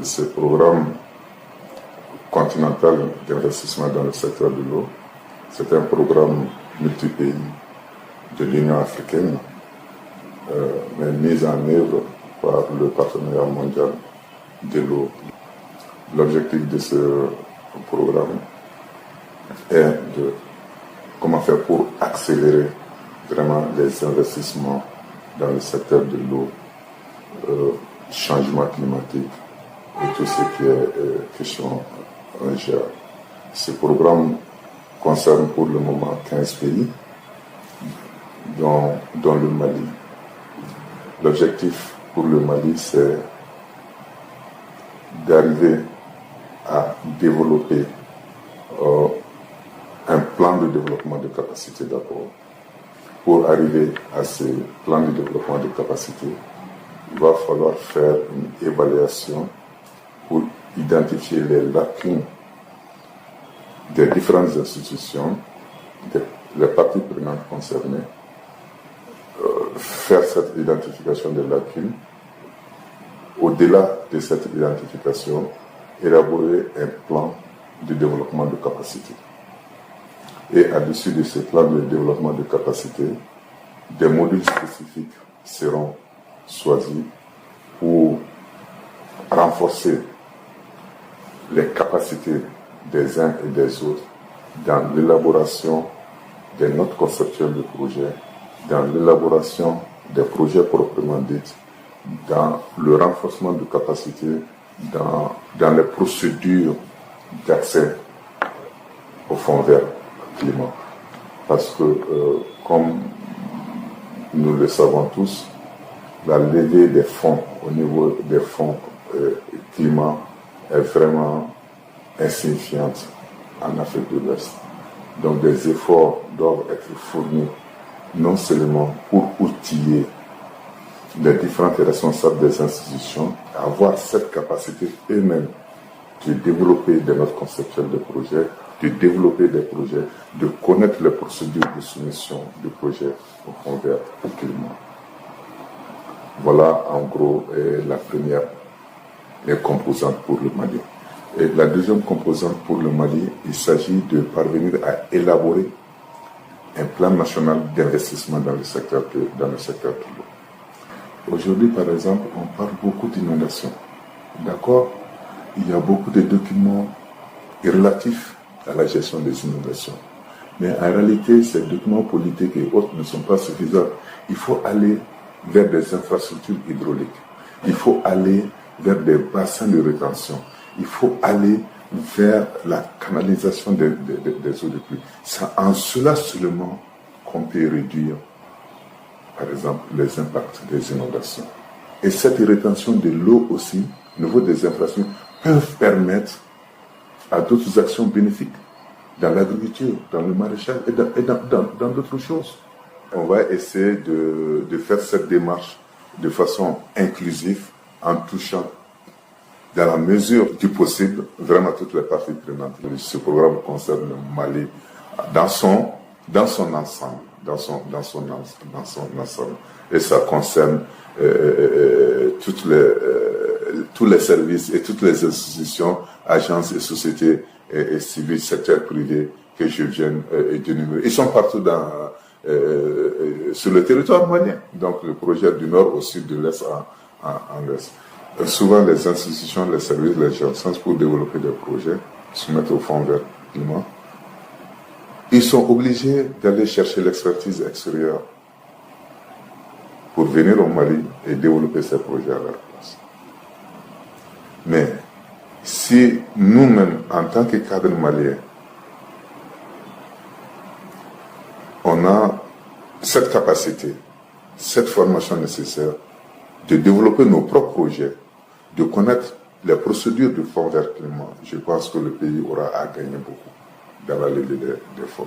Ce programme continental d'investissement dans le secteur de l'eau, c'est un programme multi-pays de l'Union africaine, mais mis en œuvre par le partenariat mondial de l'eau. L'objectif de ce programme est de comment faire pour accélérer vraiment les investissements dans le secteur de l'eau, changement climatique et tout ce qui est question GA. Ce programme concerne pour le moment 15 pays, dont le Mali. L'objectif pour le Mali, c'est d'arriver à développer un plan de développement de capacité d'abord. Pour arriver à ce plan de développement de capacité, il va falloir faire une évaluation pour identifier les lacunes des différentes institutions, les parties prenantes concernées, faire cette identification des lacunes. Au-delà de cette identification, élaborer un plan de développement de capacité. Et à l'issue de ce plan de développement de capacité, des modules spécifiques seront choisis pour renforcer les capacités des uns et des autres dans l'élaboration des notes conceptuelles de projet, dans l'élaboration des projets proprement dits, dans le renforcement de capacités, dans les procédures d'accès au fonds vert climat. Parce que, comme nous le savons tous, la levée des fonds au niveau des fonds climat est vraiment insignifiante en Afrique de l'Ouest. Donc des efforts doivent être fournis non seulement pour outiller les différentes responsables des institutions à avoir cette capacité eux-mêmes de développer des notes conceptuelles de projets, de développer des projets, de connaître les procédures de soumission de projets au fonds vert climat. Voilà en gros la première composante pour le Mali. Et la deuxième composante pour le Mali, il s'agit de parvenir à élaborer un plan national d'investissement dans le secteur de l'eau. Aujourd'hui, par exemple, on parle beaucoup d'inondations. D'accord? Il y a beaucoup de documents relatifs à la gestion des inondations. Mais en réalité, ces documents politiques et autres ne sont pas suffisants. Il faut aller vers des infrastructures hydrauliques. Il faut aller vers des bassins de rétention. Il faut aller vers la canalisation des eaux de pluie. C'est en cela seulement qu'on peut réduire, par exemple, les impacts des inondations. Et cette rétention de l'eau aussi, au niveau des infrastructures, peuvent permettre à d'autres actions bénéfiques dans l'agriculture, dans le maraîchage et dans d'autres choses. On va essayer de faire cette démarche de façon inclusive en touchant, dans la mesure du possible, vraiment toutes les parties prenantes. Ce programme concerne le Mali dans son ensemble. Et ça concerne tous les services et toutes les institutions, agences et sociétés et civiles, secteurs privés que je viens d'énumérer. Ils sont partout sur le territoire malien. Donc le projet du nord au sud, de l'est en l'est. Souvent les institutions, les services, les agences pour développer des projets, se mettent au fonds vert climat. Ils sont obligés d'aller chercher l'expertise extérieure pour venir au Mali et développer ces projets à leur place. Mais si nous-mêmes, en tant que cadre malien, on a cette capacité, cette formation nécessaire de développer nos propres projets, de connaître les procédures du fonds vert climat, je pense que le pays aura à gagner beaucoup dans la levée des fonds.